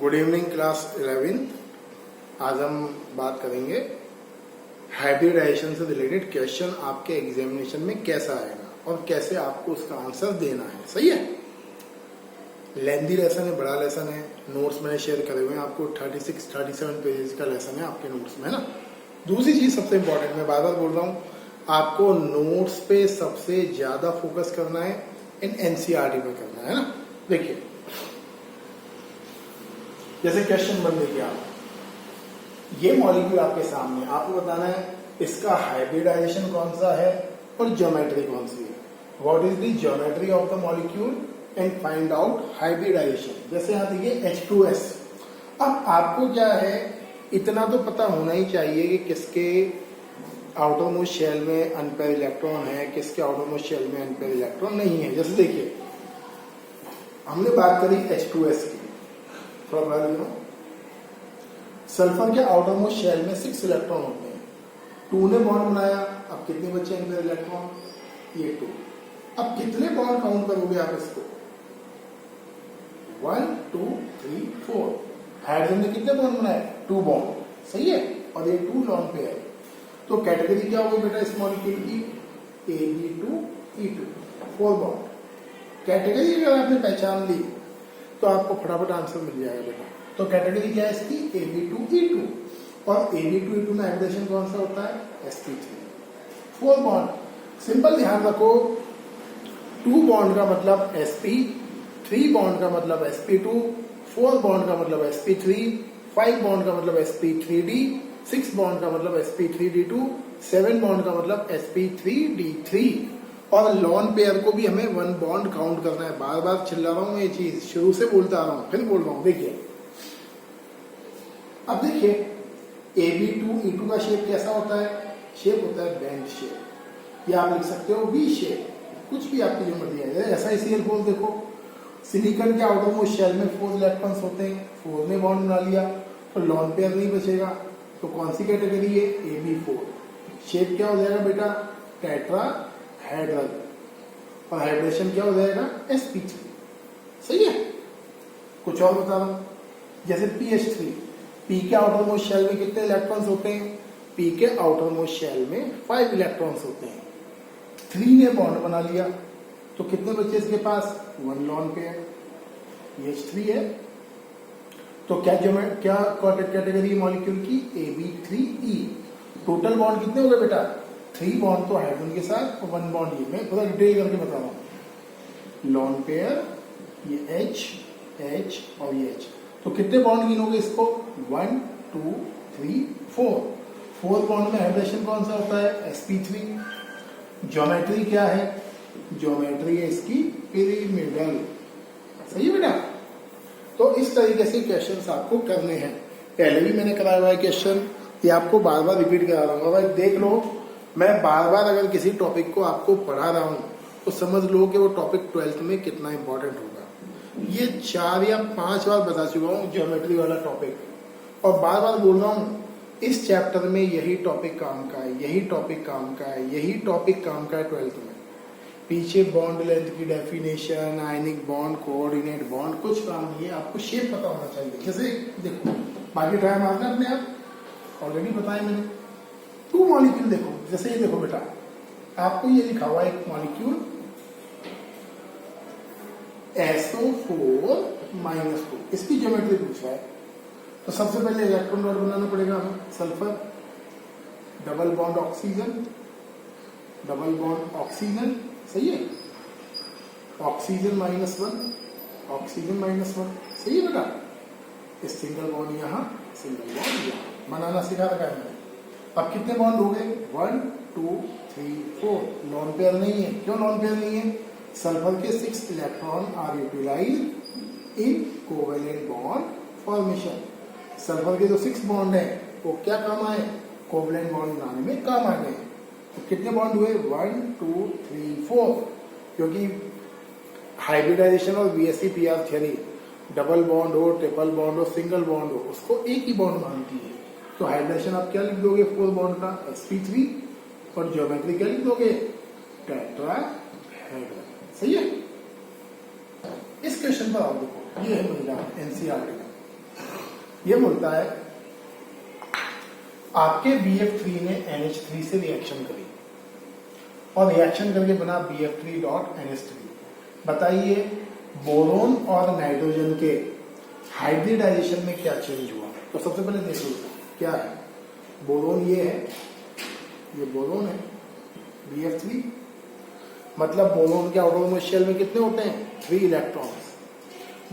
Good evening class 11th। आज हम बात करेंगे हाइब्रिडाइजेशन से रिलेटेड क्वेश्चन आपके एग्जामिनेशन में कैसा आएगा और कैसे आपको उसका आंसर देना है। सही है। लेंदी लेसन है, बड़ा लेसन है। नोट्स मैंने शेयर करे हुए हैं आपको। 36-37 पेजेस का लेसन है आपके नोट्स में, है ना। दूसरी चीज सबसे इंपॉर्टेंट, मैं बार बार बोल रहा हूँ, आपको नोट्स पे सबसे ज्यादा फोकस करना है, इन एनसीईआरटी पे करना है ना। देखिए जैसे क्वेश्चन बन देखिए आप, ये मॉलिक्यूल आपके सामने, आपको बताना है इसका हाइब्रिडाइजेशन कौन सा है और ज्योमेट्री कौन सी है। What is the geometry of the molecule and find out hybridization. जैसे यहाँ देखिए H2S। अब आपको क्या है, इतना तो पता होना ही चाहिए कि किसके आउटर मोस्ट शेल में अनपेयर इलेक्ट्रॉन है, किसके आउटर मोस्ट शेल में अनपेयर इलेक्ट्रॉन नहीं है। जैसे देखिए हमने बात करी H2S की, सल्फर के आउटर मोस्ट शेल में 6 इलेक्ट्रॉन होते हैं। 2 ने बॉन्ड बनाया, अब कितने बचे अनपेयर इलेक्ट्रॉन? ये 2। अब कितने बॉन्ड काउंट करोगे आप इसको? 1 2 3 4। हाइड्रोजन ने कितने बॉन्ड बनाए? 2 बॉन्ड। सही है। और ये 2 लॉन पेयर। तो कैटेगरी क्या होगी बेटा इस मॉलिक्यूल की? Ab2E2, 4 bond. कैटेगरी अगर आपने पहचान ली तो आपको फटाफट आंसर मिल जाएगा बेटा। तो कैटेगरी क्या है इसकी? Ab2E2। और Ab2E2 में हाइब्रिडेशन कौन सा होता है? sp3, 4 bond. सिंपल ध्यान रखो, 2 बॉन्ड का मतलब sp, 3 बॉन्ड का मतलब sp2, 4 बॉन्ड का मतलब sp3, 5 बॉन्ड का मतलब sp3d, 6 बॉन्ड का मतलब sp3d2, 7 बॉन्ड का मतलब sp3d3। और लॉन पेयर को भी हमें 1 बॉन्ड काउंट करना है। बार बार चिल्ला रहा हूं, ये चीज शुरू से बोलता आ रहा हूं, फिर बोल रहा हूं। देखिए अब देखिए Ab2E2 का शेप कैसा होता है? शेप होता है बेंड शेप, या आप लिख सकते हो वी शेप, कुछ भी आपकी जो मर्जी है। ऐसा ही Cl4 देखो, सिलिकॉन के आउटर मोस्ट शेल में 4 इलेक्ट्रॉन्स होते हैं, 4 ने बॉन्ड बना लिया तो लॉन पेयर नहीं बचेगा। तो कौन सी कैटेगरी है? Ab4। शेप क्या हो जाएगा बेटा? टेट्राहेड्रल। और हाइब्रिडेशन क्या हो जाएगा? sp3। सही है। कुछ और बता रहा हूं, जैसे PH3, P के आउटर मोस्ट शेल में कितने इलेक्ट्रॉन्स होते हैं? P के आउटर मोस्ट शेल में 5 इलेक्ट्रॉन्स होते हैं। 3 ने बॉन्ड बना लिया तो कितने बचे इसके पास? 1 लॉन पेयर, H3 है। तो क्या कैटेगरी मॉलिक्यूल की? Ab3E। टोटल बॉन्ड कितने हो गए बेटा? 3 बॉन्ड तो हाइड्रोजन के साथ और 1 बॉन्ड ये। मैं थोड़ा डिटेल करके बता रहा हूं। लॉन पेयर, ये H और ये H। तो कितने बॉन्ड गिनोगे इसको? 1 2 3 4। 4 बॉन्ड में हाइब्रिडेशन कौन सा होता है? sp3। ज्योमेट्री क्या है? ज्योमेट्री है इसकी पिरामिडल। सही है बेटा। तो इस तरीके से क्वेश्चंस आपको करने हैं। पहले भी मैंने कराया हुआ है क्वेश्चन, ये आपको बार बार रिपीट करा रहा हूँ। भाई देख लो, मैं बार बार अगर किसी टॉपिक को आपको पढ़ा रहा हूँ तो समझ लो कि वो टॉपिक 12th में कितना इंपॉर्टेंट होगा। ये 4 या 5 बार बता चुका हूँ ज्योमेट्री वाला टॉपिक, और बार बार बोल रहा हूँ इस चैप्टर में यही टॉपिक काम का है, यही टॉपिक काम का है, यही टॉपिक काम का है 12th में। पीछे बॉन्ड लेंथ की definition, ionic bond, coordinate bond, कुछ काम नहीं है। आपको शेप पता होना चाहिए। जैसे देखो, बाकी ट्राई मारना अपने आप, ऑलरेडी बताया मैंने। 2 मॉलिक्यूल देखो, जैसे ये देखो बेटा, आपको ये लिखा हुआ एक मॉलिक्यूल SO4-2, इसकी ज्योमेट्री पूछा है। तो सबसे पहले इलेक्ट्रॉन डॉट बनाना पड़ेगा हमें। Sulphur, double bond oxygen, double bond oxygen. सही है। Oxygen -1, oxygen -1। सही है बेटा। सिंगल बॉन्ड यहाँ, सिंगल बॉन्ड यहाँ बनाना सिखा रखा है मैंने। अब कितने बॉन्ड हो गए? 1 2 3 4। लॉन पेयर नहीं है। क्यों लॉन पेयर नहीं है? सल्फर के 6 electron are utilised in covalent bond formation. Sulphur के जो 6 बॉन्ड है वो क्या काम आए? कोवेलेंट बॉन्ड बनाने में काम आ गए। तो कितने बॉन्ड हुए? 1 2 3 4। क्योंकि हाइब्रिडाइजेशन और VSEPR थ्योरी, डबल बॉन्ड हो, ट्रिपल बॉन्ड हो, सिंगल बॉन्ड हो, उसको एक ही बॉन्ड मानती है। तो हाइब्रिडेशन आप क्या लिख दोगे? 4 बॉन्ड का sp3। और ज्योमेट्री क्या लिख दोगे? टेट्राहेड्रल। सही है। इस क्वेश्चन पर आप देखो, ये है मजेदार एनसीईआरटी का। ये बोलता है आपके BF3 ने NH3 से रिएक्शन करी और रिएक्शन करके बना BF3.NH3। बताइए बोरोन और नाइट्रोजन के हाइब्रिडाइजेशन में क्या चेंज हुआ। तो सबसे पहले देख लो क्या है। बोरोन ये है, ये बोरोन है BF3, मतलब बोरोन के आउटर शेल में कितने होते हैं 3 इलेक्ट्रॉन्स।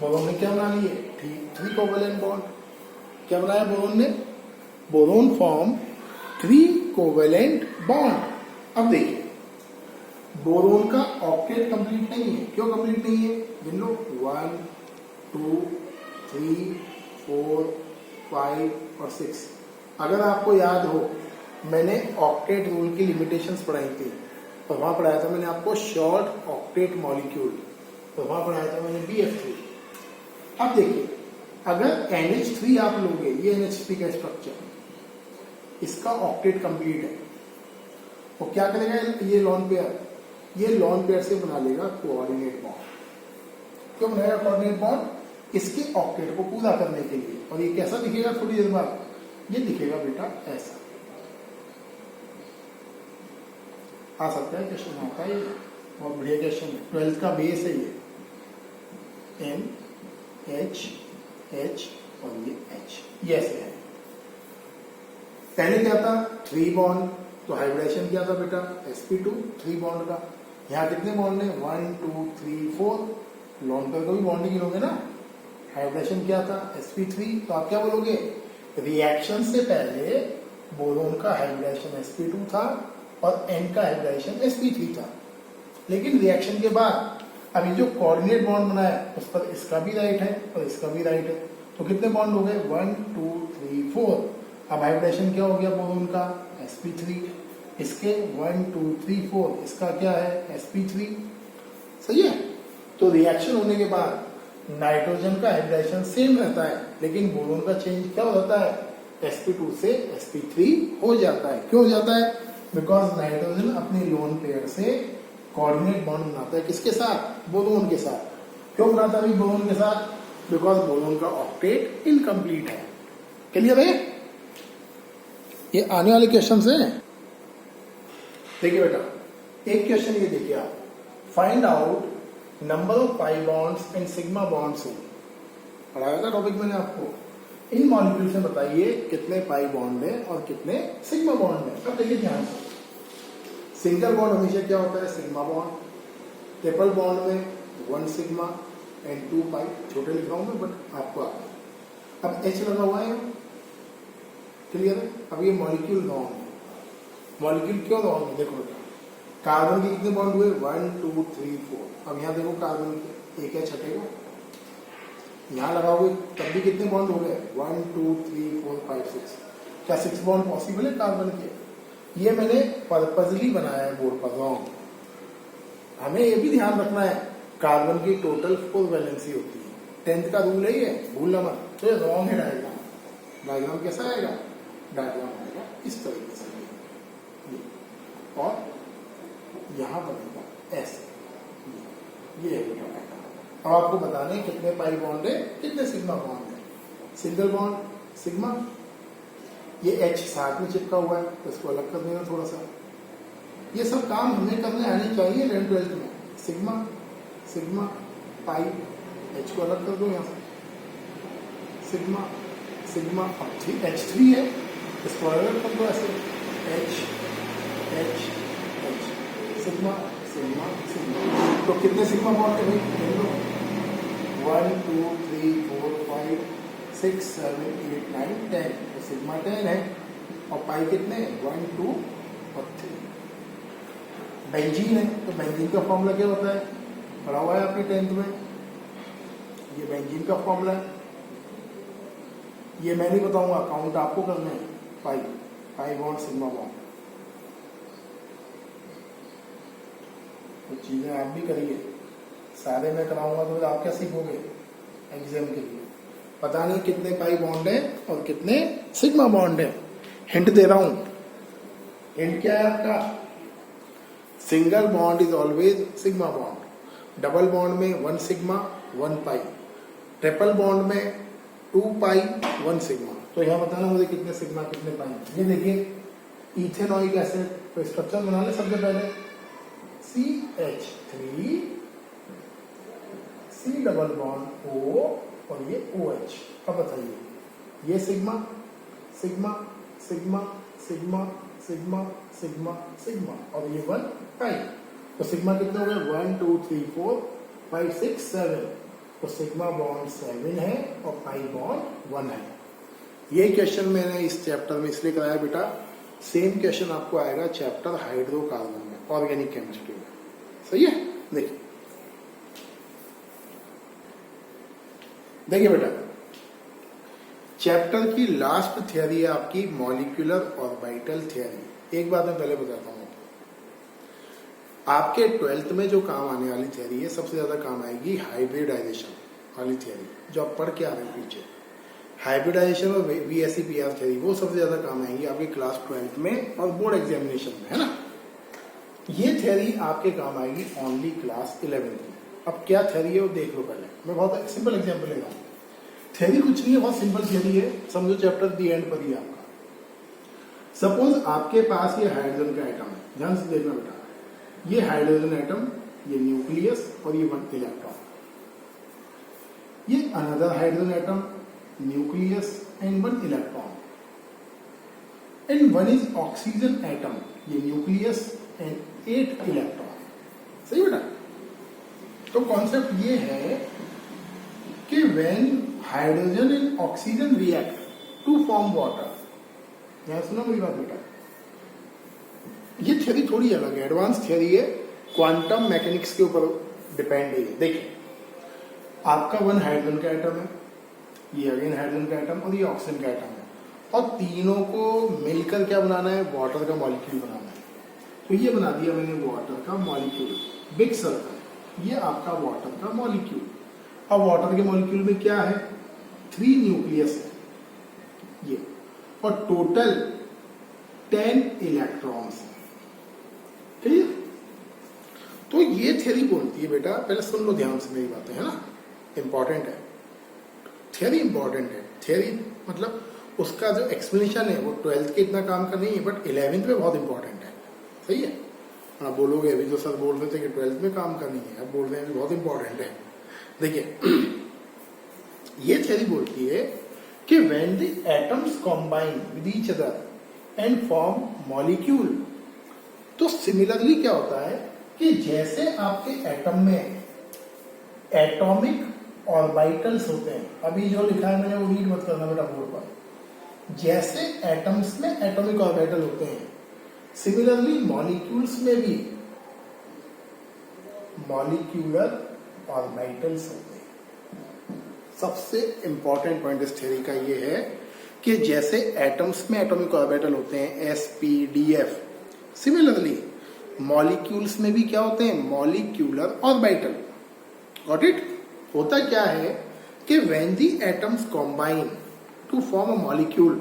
बोरोन ने क्या बना लिए 3 कोवेलेंट बॉन्ड। क्या बनाया बोरोन ने, बोरोन फॉर्म 3 कोवेलेंट बॉन्ड। अब देखिए बोरोन का ऑक्टेट कंप्लीट नहीं है। क्यों कंप्लीट नहीं है, गिन लो 1 2 3 4 5 और 6। अगर आपको याद हो मैंने ऑक्टेट रूल की लिमिटेशंस पढ़ाई थी और वहां पढ़ाया था मैंने आपको शॉर्ट ऑक्टेट मॉलिक्यूल, तो वहां पढ़ाया था मैंने BF3। अब देखिए अगर NH3 आप लोगे, ये NH3 का स्ट्रक्चर, इसका ऑक्टेट कंप्लीट है, तो क्या करेगा ये लॉन पेयर, ये लॉन पेयर से बना लेगा कोऑर्डिनेट बॉन्ड। क्यों बनाएगा कोऑर्डिनेट बॉन्ड, इसके ऑक्टेट को पूरा करने के लिए। और ये कैसा दिखेगा थोड़ी देर बाद, ये दिखेगा बेटा ऐसा। आ सकता है क्वेश्चन, आता है बहुत बढ़िया क्वेश्चन है, 12th का बेस है ये, NH H और ये H, ये ऐसे है। पहले क्या था 3 बॉन्ड, तो हाइब्रिडेशन क्या था बेटा sp2 3 बॉन्ड का। यहाँ कितने बॉन्ड है 1 2 3 4, लॉन पेयर को भी बॉन्ड ही गिनोगे ना। हाइब्रिडेशन क्या था sp3, तो आप क्या बोलोगे रिएक्शन से पहले बोरोन का हाइब्रिडेशन sp2 था और N का हाइब्रिडेशन sp3 था, लेकिन रिएक्शन के बाद अभी जो कोऑर्डिनेट बॉन्ड बनाया उस पर इसका भी राइट है और इसका भी राइट है, तो कितने बॉन्ड हो गए 1 2 3 4। अब हाइब्रिडेशन क्या हो गया बोरोन का sp3, इसके 1 2 3 4, इसका क्या है sp3, सही है। तो रिएक्शन होने के बाद नाइट्रोजन का हाइब्रिडेशन सेम रहता है, लेकिन बोरोन का चेंज क्या हो जाता है sp2 से sp3 हो जाता है। क्यों हो जाता है, बिकॉज नाइट्रोजन अपने लोन पेयर से कोऑर्डिनेट बॉन्ड बनाता है, किसके साथ बोरोन के साथ। क्यों बनाता है बोरोन के साथ, बिकॉज बोरोन का ऑक्टेट इनकम्प्लीट है। क्लियर है, ये आने वाले क्वेश्चन हैं। देखिए बेटा एक क्वेश्चन ये देखिए आप, find out number of pi bonds and sigma bonds हो पढ़ाया था टॉपिक मैंने आपको। इन मॉलिक्यूल से बताइए कितने पाई बॉन्ड है और कितने सिग्मा बॉन्ड है। अब देखिए ध्यान से, सिंगल बॉन्ड हमेशा क्या होता है सिग्मा बॉन्ड, ट्रिपल बॉन्ड में 1 सिग्मा एंड 2 पाई, छोटे लिख रहा हूं मैं बट आपको आता है। अब H लगा हुआ है, क्लियर है। अब ये मॉलिक्यूल रॉन्ग है। मॉलिक्यूल क्यों रॉन्ग है, देखो बेटा कार्बन के कितने बॉन्ड हुए 1 2 3 4। अब यहाँ देखो कार्बन के एक H हटेगा, यहाँ लगाओगे तब भी कितने बॉन्ड हो गए 1 2 3 4 5 6। क्या 6 बॉन्ड पॉसिबल है कार्बन के, ये मैंने पर्पजली बनाया है बोर्ड पर रॉन्ग। हमें ये भी ध्यान रखना है कार्बन की टोटल 4 वैलेंसी होती है, 10th का रूल है ये, भूलना मत। तो ये रॉन्ग है डायग्राम। डायग्राम कैसा आएगा, डायग्राम आएगा इस तरीके से और यहां बनेगा ऐसे, ये है बेटा। अब आपको बताने कितने पाई बॉन्ड है कितने सिग्मा बॉन्ड है। सिंगल बॉन्ड सिग्मा, ये H साथ में चिपका हुआ है तो इसको अलग कर देना थोड़ा सा। ये सब काम हमें करने आने चाहिए 11th 12th में। सिग्मा सिग्मा पाई, H को अलग कर दो यहाँ से, सिग्मा सिग्मा H3 है, इसको अलग कर दो ऐसे H H H, sigma sigma sigma. तो कितने सिग्मा बॉन्ड है भाई, 1 2 3 4 5 6 7 8 9 10, तो सिग्मा 10 है। और पाई कितने 1 2 और 3। बेंजीन है तो बेंजीन का फॉर्मूला क्या होता है, पढ़ा हुआ है आपके 10th में, ये बेंजीन का फॉर्मूला है। ये मैं नहीं बताऊंगा, काउंट आपको करना है। पाई पाई बॉन्ड सिग्मा बॉन्ड, तो चीजें आप भी करिए, सारे मैं कराऊंगा तो आप क्या सीखोगे एग्जाम के लिए। पता नहीं कितने पाई बॉन्ड है और कितने सिग्मा बॉन्ड है। हिंट दे रहा हूं, हिंट क्या है आपका, single bond is always sigma bond, double bond में 1 सिग्मा 1 पाई, ट्रिपल बॉन्ड में 2 पाई 1 सिग्मा। तो यहाँ बताना मुझे कितने सिग्मा कितने पाई। ये देखिए इथेनॉइक एसिड, तो स्ट्रक्चर बना ले सबसे पहले CH3 C double bond O और ये OH। अब बताइए ये sigma sigma sigma sigma sigma sigma sigma और ये 1 पाई। तो सिग्मा कितने हो गए 1 2 3 4 5 6 7। तो सिग्मा बॉन्ड 7 है और पाई बॉन्ड 1 है। ये क्वेश्चन मैंने इस चैप्टर में इसलिए कराया बेटा, सेम क्वेश्चन आपको आएगा चैप्टर हाइड्रोकार्बन में, ऑर्गेनिक केमिस्ट्री में। सही है। देखिए देखिए बेटा, चैप्टर की लास्ट थियरी है आपकी मॉलिक्यूलर ऑर्बिटल थियरी। एक बात मैं पहले बताता हूं, आपके 12th में जो काम आने वाली थियरी है सबसे ज्यादा काम आएगी हाइब्रिडाइजेशन वाली थियरी, जो आप पढ़ के आ रहे हैं पीछे। हाइब्रिडाइजेशन और VSEPR थियरी वो सबसे ज्यादा काम आएंगी आपके क्लास 12th में और बोर्ड एग्जामिनेशन में, है ना। ये थियरी आपके काम आएगी ओनली क्लास 11th में। अब क्या थियरी है वो देख लो पहले। मैं बहुत सिंपल एग्जाम्पल लेगा। थियरी कुछ नहीं है, बहुत सिंपल थियरी है, समझो चैप्टर दी एंड पर ही आपका। सपोज आपके पास ये हाइड्रोजन का एटम है, ध्यान से देखना बेटा। ये हाइड्रोजन एटम, ये न्यूक्लियस और ये 1 इलेक्ट्रॉन। ये another hydrogen atom, nucleus and 1 electron. And 1 is oxygen atom, ये न्यूक्लियस एंड 8 इलेक्ट्रॉन। सही बेटा। तो कॉन्सेप्ट ये है कि when hydrogen and oxygen react to form water. यहां सुना मेरी बात बेटा। ये थियरी थोड़ी अलग है, एडवांस थियरी है, क्वांटम मैकेनिक्स के ऊपर डिपेंड है। देखिए आपका 1 हाइड्रोजन का एटम है, ये अगेन हाइड्रोजन का एटम और ये ऑक्सीजन का एटम है, और तीनों को मिलकर क्या बनाना है, वाटर का मॉलिक्यूल बनाना है। तो ये बना दिया मैंने वाटर का मॉलिक्यूल, बिग सर्कल, ये आपका वाटर का मॉलिक्यूल। अब वाटर के मॉलिक्यूल में क्या है, 3 न्यूक्लियस है ये, और टोटल 10 इलेक्ट्रॉन्स। ठीक है। तो ये थियरी बोलती है बेटा, पहले सुन लो ध्यान से मेरी बातें, है ना, इंपॉर्टेंट है थियरी, इंपॉर्टेंट है थियरी। मतलब उसका जो एक्सप्लेनेशन है वो 12th के इतना काम का नहीं है, बट 11th में बहुत इंपॉर्टेंट है। सही है। आप बोलोगे अभी तो सर बोल रहे थे कि 12th में काम का नहीं है, अब बोल रहे हैं बहुत इंपॉर्टेंट है। देखिए ये थियरी बोलती है कि when the atoms combine with each other and form molecule, तो सिमिलरली क्या होता है कि जैसे आपके एटम में एटॉमिक ऑर्बिटल्स होते हैं, अभी जो लिखा है मैंने वो रीड मत करना बेटा बोर्ड पर, जैसे एटम्स में एटॉमिक ऑर्बिटल होते हैं, सिमिलरली मॉलिक्यूल्स में भी मॉलिक्यूलर ऑर्बिटल्स होते हैं। सबसे इंपॉर्टेंट पॉइंट इस थ्योरी का ये है कि जैसे एटम्स में एटॉमिक ऑर्बिटल होते हैं sp,d,f, सिमिलरली मॉलिक्यूल्स में भी क्या होते हैं, मॉलिक्यूलर ऑर्बिटल। Got it. होता क्या है कि when the atoms combine to form a molecule,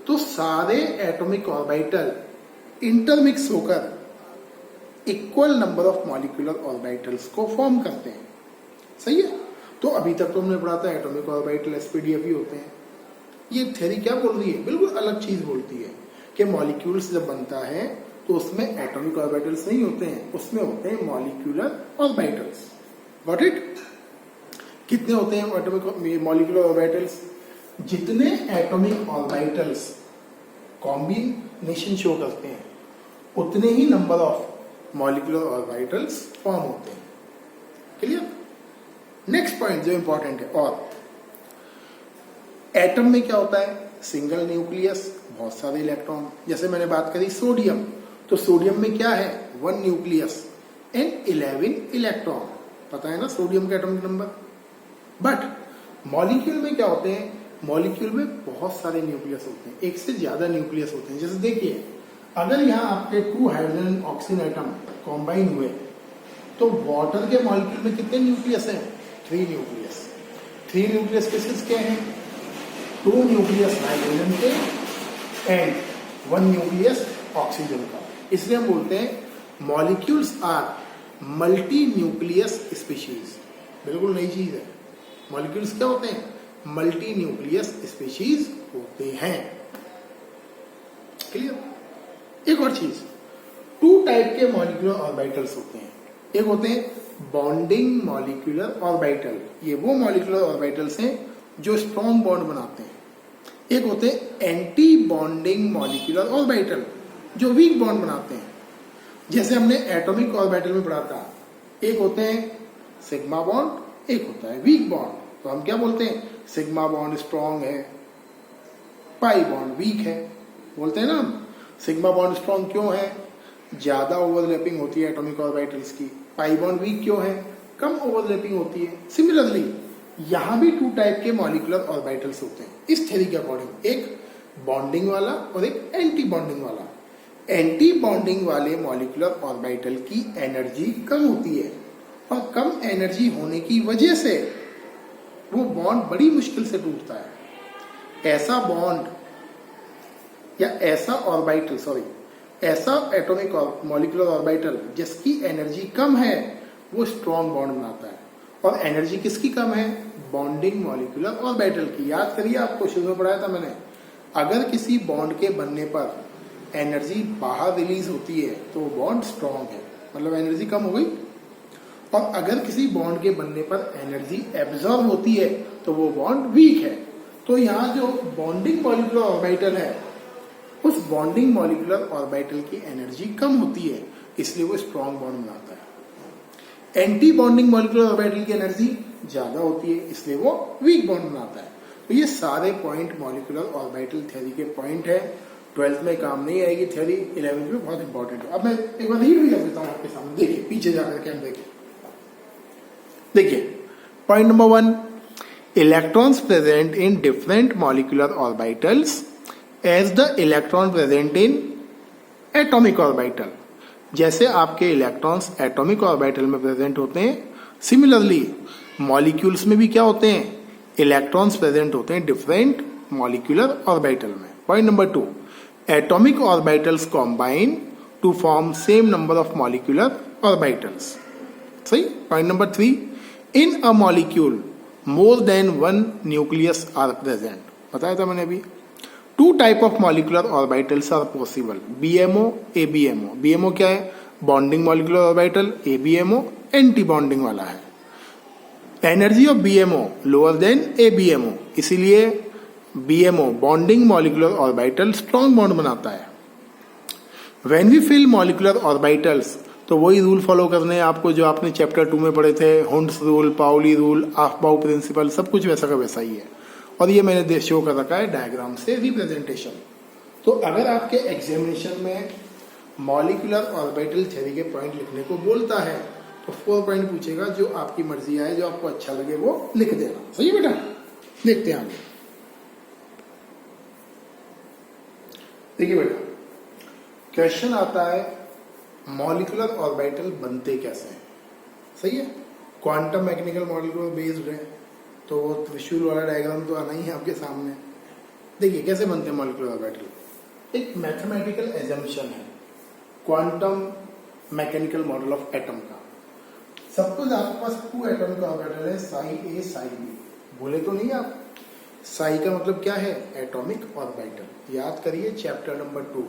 तो सारे एटॉमिक ऑर्बिटल इंटरमिक्स होकर equal number of molecular orbitals को फॉर्म करते हैं। सही है। तो अभी तक तो हमने पढ़ा था एटॉमिक ऑर्बिटल sp,d,f ही होते हैं। ये थ्योरी क्या बोल रही है, बिल्कुल अलग चीज बोलती है कि मॉलिक्यूल्स जब बनता है तो उसमें एटॉमिक ऑर्बिटल्स नहीं होते हैं, उसमें होते हैं मॉलिक्यूलर ऑर्बिटल्स। Got it. कितने होते हैं एटॉमिक मॉलिक्यूलर ऑर्बिटल्स, जितने एटॉमिक ऑर्बिटल्स कॉम्बिनेशन शो करते हैं उतने ही number of molecular orbitals form होते हैं। क्लियर। नेक्स्ट पॉइंट जो इंपॉर्टेंट है, और एटम में क्या होता है, सिंगल न्यूक्लियस, बहुत सारे इलेक्ट्रॉन। जैसे मैंने बात करी सोडियम, तो सोडियम में क्या है, 1 न्यूक्लियस एंड 11 इलेक्ट्रॉन। पता है ना सोडियम का एटॉमिक नंबर। बट मॉलिक्यूल में क्या होते हैं, मॉलिक्यूल में बहुत सारे न्यूक्लियस होते हैं, एक से ज्यादा न्यूक्लियस होते हैं। जैसे देखिए अगर यहाँ आपके 2 हाइड्रोजन ऑक्सीजन एटम कॉम्बाइन हुए तो वाटर के मॉलिक्यूल में कितने न्यूक्लियस हैं, 3 न्यूक्लियस। 3 न्यूक्लियस किसके हैं, 2 न्यूक्लियस हाइड्रोजन के एंड 1 न्यूक्लियस ऑक्सीजन का। इसलिए हम बोलते हैं molecules are multi nucleus species. बिल्कुल नई चीज है। मॉलिक्यूल्स क्या होते हैं, मल्टी न्यूक्लियस स्पीशीज होते हैं। क्लियर? एक और चीज, 2 टाइप के मॉलिक्यूलर ऑर्बिटल्स होते हैं। एक होते हैं बॉन्डिंग मॉलिक्यूलर ऑर्बिटल, ये वो मॉलिक्यूलर ऑर्बिटल्स हैं जो स्ट्रॉन्ग बॉन्ड बनाते हैं। एक होते हैं एंटी बॉन्डिंग मॉलिक्यूलर ऑर्बिटल, जो वीक बॉन्ड बनाते हैं। जैसे हमने एटॉमिक ऑर्बिटल में पढ़ा था, एक होते हैं सिग्मा बॉन्ड, एक होता है वीक बॉन्ड। तो हम क्या बोलते हैं, सिग्मा बॉन्ड स्ट्रॉन्ग है, पाई बॉन्ड वीक है, बोलते हैं ना हम। सिग्मा बॉन्ड स्ट्रॉन्ग क्यों है, ज्यादा ओवरलैपिंग होती है एटॉमिक ऑर्बिटल्स की। पाई बॉन्ड वीक क्यों है, कम ओवरलैपिंग होती है। सिमिलरली यहां भी 2 टाइप के मॉलिक्यूलर ऑर्बिटल्स होते हैं इस थ्योरी के अकॉर्डिंग, एक बॉन्डिंग वाला और एक एंटी बॉन्डिंग वाला। एंटी बॉन्डिंग वाले मॉलिक्यूलर ऑर्बिटल की एनर्जी कम होती है और कम एनर्जी होने की वजह से वो बॉन्ड बड़ी मुश्किल से टूटता है। ऐसा बॉन्ड या ऐसा ऑर्बिटल ऐसा एटॉमिक मॉलिक्यूलर ऑर्बिटल जिसकी एनर्जी कम है वो स्ट्रॉन्ग बॉन्ड बनाता है। और एनर्जी किसकी कम है, बॉन्डिंग मॉलिक्यूलर ऑर्बिटल की। याद करिए, आपको शुरू में पढ़ाया था मैंने, अगर किसी बॉन्ड के बनने पर एनर्जी बाहर रिलीज होती है तो वो बॉन्ड स्ट्रॉन्ग है, मतलब एनर्जी कम हो गई। और अगर किसी बॉन्ड के बनने पर एनर्जी एब्जॉर्ब होती है तो वो बॉन्ड वीक है। तो यहाँ जो बॉन्डिंग मॉलिक्यूलर ऑर्बिटल है, उस बॉन्डिंग मॉलिक्यूलर ऑर्बिटल की एनर्जी कम होती है, इसलिए वो स्ट्रॉन्ग बॉन्ड बनाता है। एंटी बॉन्डिंग मॉलिक्यूलर ऑर्बिटल की एनर्जी ज्यादा होती है, इसलिए वो वीक बॉन्ड बनाता है। तो ये सारे पॉइंट मॉलिक्यूलर ऑर्बिटल थ्योरी के पॉइंट है। 12th में काम नहीं आएगी थ्योरी, 11th में बहुत इंपॉर्टेंट है। अब मैं एक बार रीड भी कर देता हूँ आपके सामने, देखिए पीछे जाकर के हम देखिए point number 1, electrons present in different molecular orbitals as the electron present in atomic orbital. जैसे आपके इलेक्ट्रॉन्स एटॉमिक ऑर्बिटल में प्रेजेंट होते हैं, सिमिलरली मॉलिक्यूल्स में भी क्या होते हैं, इलेक्ट्रॉन्स प्रेजेंट होते हैं डिफरेंट मॉलिक्यूलर ऑर्बिटल में। Point number 2, atomic orbitals combine to form same number of molecular orbitals. सही। Point number 3, in a molecule more than 1 nucleus are present. बताया था मैंने अभी। 2 type of molecular orbitals are possible, BMO ABMO. BMO क्या है, bonding molecular orbital, ABMO anti bonding वाला है। Energy of BMO lower than ABMO, इसीलिए BMO bonding molecular orbital strong bond बनाता है। When we fill molecular orbitals, तो वही rule follow करने हैं आपको जो आपने चैप्टर 2 में पढ़े थे, Hund's rule, Pauli rule, Aufbau principle, सब कुछ वैसा का वैसा ही है। और ये मैंने शो कर रखा है डायग्राम से रिप्रेजेंटेशन। तो अगर आपके एग्जामिनेशन में मॉलिक्यूलर ऑर्बिटल थ्योरी के पॉइंट लिखने को बोलता है तो 4 पॉइंट पूछेगा, जो आपकी मर्जी आए, जो आपको अच्छा लगे वो लिख देना। सही है बेटा? देखते हैं आगे। देखिए बेटा, क्वेश्चन आता है मॉलिक्यूलर ऑर्बिटल बनते कैसे हैं। सही है, क्वांटम मैकेनिकल मॉडल को बेस्ड है, तो वो त्रिशूल वाला डायग्राम तो आना ही है आपके सामने। देखिए कैसे बनते हैं मॉलिक्यूलर ऑर्बिटल। एक मैथमेटिकल एजम्पशन है quantum mechanical model of atom का। सपोज आपके पास 2 एटॉमिक ऑर्बिटल है, साई ए साई बी। बोले तो नहीं आप, साई का मतलब क्या है, एटॉमिक ऑर्बिटल। याद करिए chapter number 2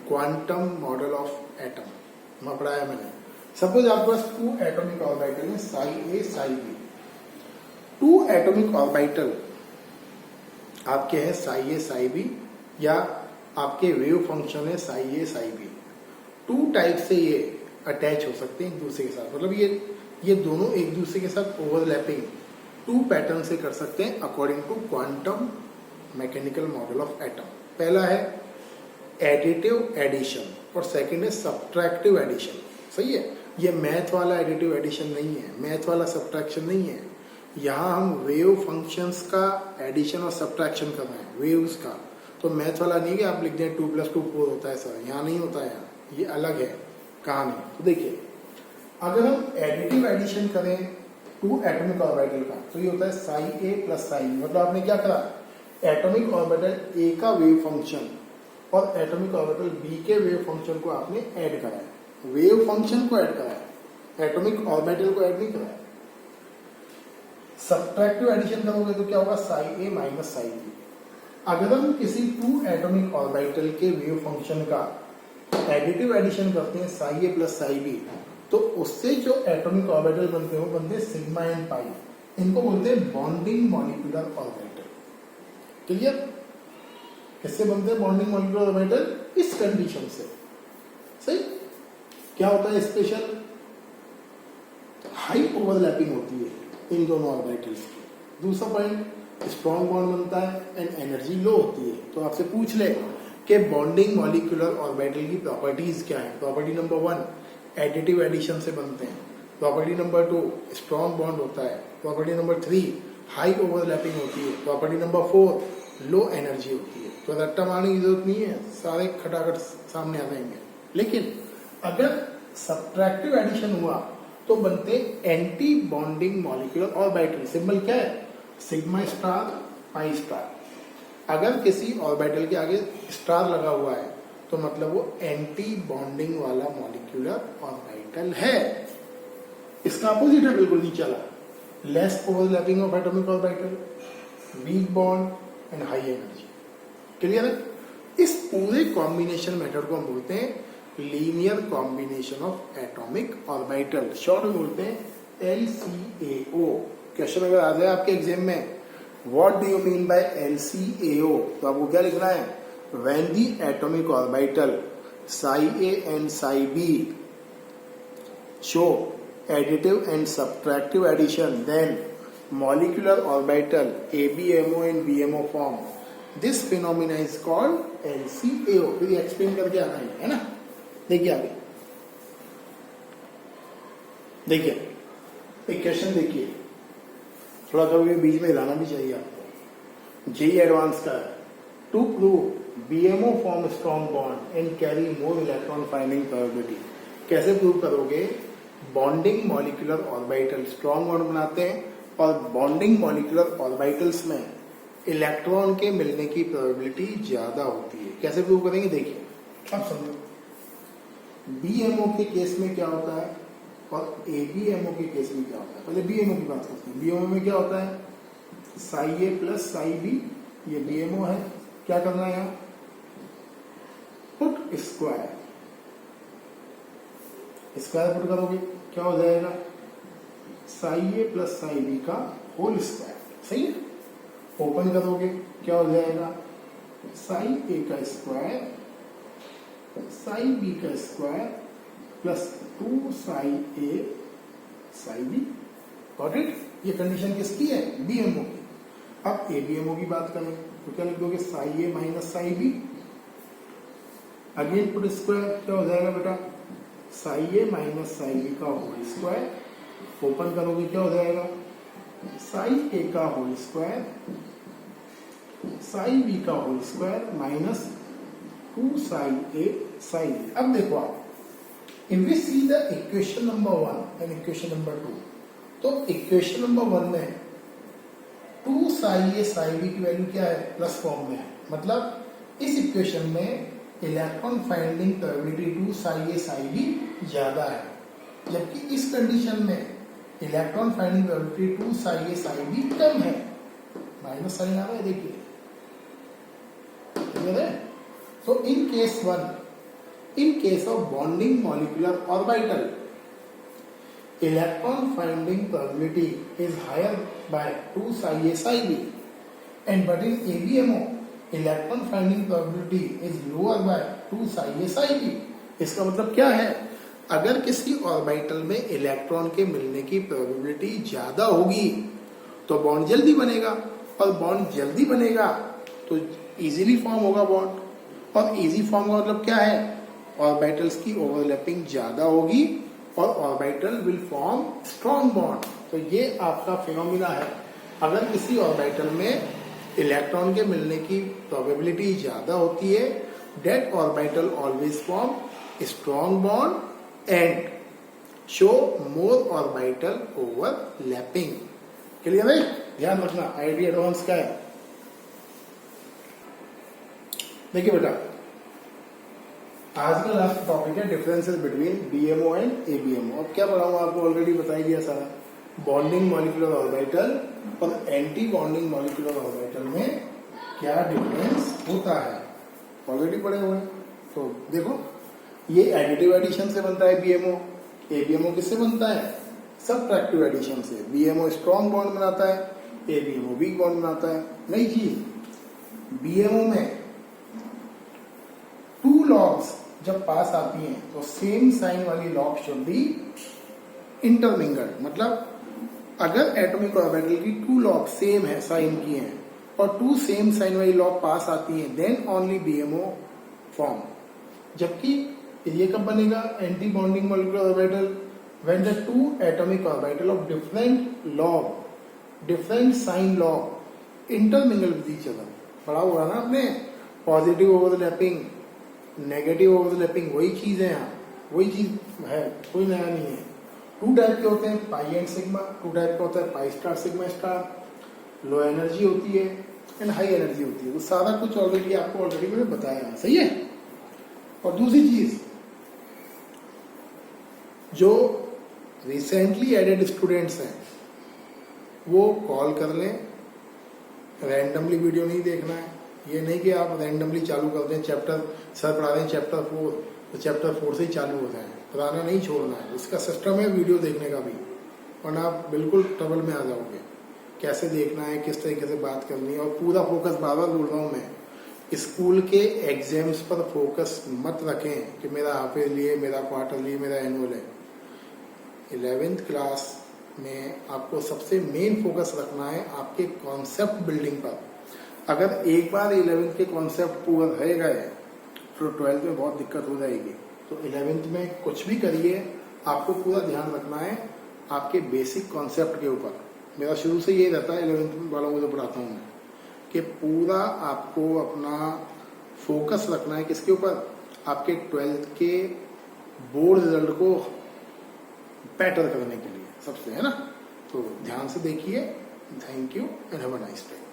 quantum model of atom में पढ़ाया मैंने। सपोज आपके पास 2 एटॉमिक ऑर्बिटल है, साई ए साई बी। 2 एटॉमिक ऑर्बिटल आपके हैं साई ए साई बी, या आपके वेव फंक्शन है साई ए साई बी। 2 टाइप से ये अटैच हो सकते हैं एक दूसरे के साथ, मतलब ये दोनों एक दूसरे के साथ ओवरलैपिंग 2 पैटर्न से कर सकते हैं according to quantum mechanical model of atom. पहला है एडिटिव एडिशन और सेकंड है सब्ट्रैक्टिव एडिशन। सही है, ये मैथ वाला एडिटिव एडिशन नहीं है, मैथ वाला सब्ट्रैक्शन नहीं है। यहाँ हम वेव फंक्शंस का एडिशन और सब्ट्रैक्शन कर रहे हैं, वेव्स का। तो मैथ वाला नहीं है कि आप लिख दें 2 + 2 4 होता है सर, यहाँ नहीं होता है, ये अलग है कहानी। तो देखिए, अगर हम एडिटिव एडिशन करें 2 एटॉमिक ऑर्बिटल का, तो ये होता है साई ए प्लस साई बी। मतलब आपने क्या करा, एटॉमिक ऑर्बिटल ए का वेव फंक्शन और एटॉमिक ऑर्बिटल बी के वेव फंक्शन को आपने ऐड करा है। वेव फंक्शन को ऐड करा है, एटॉमिक ऑर्बिटल को ऐड नहीं करा है। सब्ट्रैक्टिव एडिशन करोगे तो क्या होगा, Sai a minus psi B. अगर हम किसी टू एटॉमिक ऑर्बिटल के वेव फंक्शन का एडिटिव एडिशन करते हैं साई ए प्लस साई बी, तो उससे जो एटॉमिक ऑर्बिटल बनते हैं वो बनते हैं सिग्मा एंड पाई। इनको बोलते हैं बॉन्डिंग मॉलिक्यूलर ऑर्बिटल। क्लियर? किससे बनते हैं बॉन्डिंग मॉलिक्यूलर ऑर्बिटल? इस कंडीशन से। सही? क्या होता है स्पेशल? हाई ओवरलैपिंग होती है इन दोनों ऑर्बिटल्स की। दूसरा पॉइंट, स्ट्रॉन्ग बॉन्ड बनता है एंड एनर्जी लो होती है। तो आपसे पूछ ले कि बॉन्डिंग मॉलिक्यूलर ऑर्बिटल की प्रॉपर्टीज क्या है। प्रॉपर्टी नंबर 1, एडिटिव एडिशन से बनते हैं। प्रॉपर्टी नंबर 2, स्ट्रॉन्ग बॉन्ड होता है। प्रॉपर्टी नंबर 3, हाई ओवरलैपिंग होती है। प्रॉपर्टी नंबर 4, लो एनर्जी होती है। तो रट्टा मारने की जरूरत नहीं है, सारे खटाखट सामने आ जाएंगे। लेकिन अगर सब्ट्रैक्टिव एडिशन हुआ तो बनते anti bonding molecular orbital. Symbol क्या है? Sigma star pi star. अगर किसी ऑर्बिटल के आगे स्टार लगा हुआ है तो मतलब वो एंटी बॉन्डिंग वाला मॉलिक्यूलर ऑर्बिटल है। इसका अपोजिट है बिल्कुल नीचे वाला, less overlapping of atomic orbital, weak bond and high energy. Clear है? इस पूरे कॉम्बिनेशन मेथड को हम बोलते हैं linear combination of atomic orbital. Short में बोलते हैं LCAO। क्वेश्चन अगर आ जाए आपके एग्जाम में, what do you mean by LCAO, तो आपको क्या लिखना है? When the atomic orbital psi A and psi B show additive and subtractive addition, then molecular orbital ABMO and BMO form. This phenomena is called LCAO. फिर ये explain करके आना है ना? देखिए आगे, देखिए एक क्वेश्चन देखिए, थोड़ा कभी बीच में हिलाना भी चाहिए आपको। जेई एडवांस का है, to prove BMO form strong bond and carry more electron finding probability. कैसे प्रूव करोगे? Bonding molecular orbital strong bond बनाते हैं और बॉन्डिंग मॉलिक्यूलर ऑर्बिटल्स में इलेक्ट्रॉन के मिलने की प्रोबेबिलिटी ज्यादा होती है। कैसे प्रूव करेंगे? देखिए अब समझो। बीएमओ के केस में क्या होता है और एबीएमओ के केस में क्या होता है। पहले बीएमओ की बात करते हैं। बीएमओ में क्या होता है? साई ए प्लस साई बी, ये बीएमओ है। क्या करना है यहाँ? पुट स्क्वायर, स्क्वायर पुट करोगे क्या हो जाएगा? साई ए प्लस साई बी का होल स्क्वायर। सही है? ओपन करोगे क्या हो जाएगा? साई ए का स्क्वायर साई बी का square plus 2 psi A psi B. Got it? ये कंडीशन किसकी है? बीएमओ की। अब एबीएमओ की बात करें तो क्या लिख दोगे? Psi a minus psi b, again put square, क्या हो जाएगा बेटा? Psi a minus psi B का होल स्क्वायर। ओपन करोगे क्या हो जाएगा? साई ए का होल स्क्वायर साई बी का होल स्क्वायर माइनस 2 साई ए साई बी। अब देखो आप, if we see the equation number 1 and equation number 2, तो इक्वेशन नंबर 1 में 2 साई ए साई बी की वैल्यू क्या है? प्लस फॉर्म में है। मतलब इस इक्वेशन में इलेक्ट्रॉन फाइंडिंग प्रोबेबिलिटी 2 साई ए साई बी ज्यादा है, जबकि इस कंडीशन में इलेक्ट्रॉन फाइंडिंग प्रोबेबिलिटी 2 साई ए साई बी कम है। माइनस साइन आ रहा है, देखिए। क्लियर है? So in case 1, in case of bonding molecular orbital, electron finding probability is higher by 2 psi a psi b, and but in ABMO, electron finding probability is lower by 2 psi a psi b. इसका मतलब क्या है? अगर किसी orbital में electron के मिलने की प्रोबेबिलिटी ज्यादा होगी तो बॉन्ड जल्दी बनेगा, और बॉन्ड जल्दी बनेगा तो इजीली फॉर्म होगा बॉन्ड। और इजी फॉर्म का मतलब क्या है? ऑर्बिटल्स की ओवरलैपिंग ज्यादा होगी और orbital will form strong bond. तो ये आपका फिनोमिना है। अगर किसी ऑर्बिटल में इलेक्ट्रॉन के मिलने की प्रोबेबिलिटी ज्यादा होती है, that orbital always form strong bond and show more orbital overlapping. Clear है? ध्यान रखना, आईडी एडवांस का है। देखिए बेटा, आज का लास्ट टॉपिक है differences between BMO and ABMO. अब क्या पढ़ाऊंगा आपको? ऑलरेडी बताई दिया सारा। बॉन्डिंग मॉलिक्यूलर ऑर्बिटल और एंटी बॉन्डिंग मॉलिक्यूलर ऑर्बिटल में क्या डिफरेंस होता है, ऑलरेडी पढ़े हुए हैं। तो देखो, ये एडिटिव एडिशन से बनता है बीएमओ, एबीएमओ किससे बनता है, सबट्रैक्टिव एडिशन से। बीएमओ स्ट्रॉन्ग बॉन्ड बनाता है, एबीएमओ वीक बॉन्ड बनाता है। नई चीज, बीएमओ में टू लॉग्स जब पास आती हैं तो सेम साइन वाली लॉग शुड बी इंटरमिंगल्ड। मतलब अगर एटॉमिक ऑर्बिटल की टू लॉग सेम है, साइन की हैं, और टू सेम साइन वाली लॉग पास आती हैं, देन ओनली बीएमओ फॉर्म। जबकि ये कब बनेगा, anti bonding molecular orbital, when the two atomic orbital of different log, different sign log intermingle with each other. पढ़ा हुआ ना आपने, पॉजिटिव ओवरलैपिंग, नेगेटिव ओवरलैपिंग, वही चीज है यहाँ, वही चीज है, कोई नया नहीं है। टू टाइप के होते हैं, पाई एंड सिग्मा। टू टाइप का होता है pi star sigma star. Low energy होती है एंड हाई एनर्जी होती है। तो सारा कुछ ऑलरेडी आपको मैंने बताया, सही है। और दूसरी चीज, जो रिसेंटली एडेड स्टूडेंट्स हैं वो कॉल कर लें, रैंडमली वीडियो नहीं देखना है। ये नहीं कि आप रैंडमली चालू कर दें, चैप्टर सर पढ़ा रहे हैं चैप्टर 4 तो चैप्टर 4 से ही चालू होता है, पढ़ाना नहीं छोड़ना है। इसका सिस्टम है वीडियो देखने का भी, वरना आप बिल्कुल ट्रबल में आ जाओगे। कैसे देखना है, किस तरीके से बात करनी है, और पूरा फोकस बार बार बोल रहा हूँ मैं, स्कूल के एग्जाम्स पर फोकस मत रखें कि मेरा हाफ ईयरली है, मेरा क्वार्टरली, मेरा एनुअल है। 11th क्लास में आपको सबसे मेन फोकस रखना है आपके कॉन्सेप्ट बिल्डिंग पर। अगर एक बार 11th के कॉन्सेप्ट पूरा रह गए तो 12th में बहुत दिक्कत हो जाएगी। तो 11th में कुछ भी करिए, आपको पूरा ध्यान रखना है आपके बेसिक कॉन्सेप्ट के ऊपर। मेरा शुरू से ये रहता है 11th वालों को जो पढ़ाता हूँ मैं, कि पूरा आपको अपना फोकस रखना है किसके ऊपर, आपके 12th के बोर्ड रिजल्ट को बेटर करने के लिए सबसे, है ना। तो ध्यान से देखिए। Thank you and have a nice day.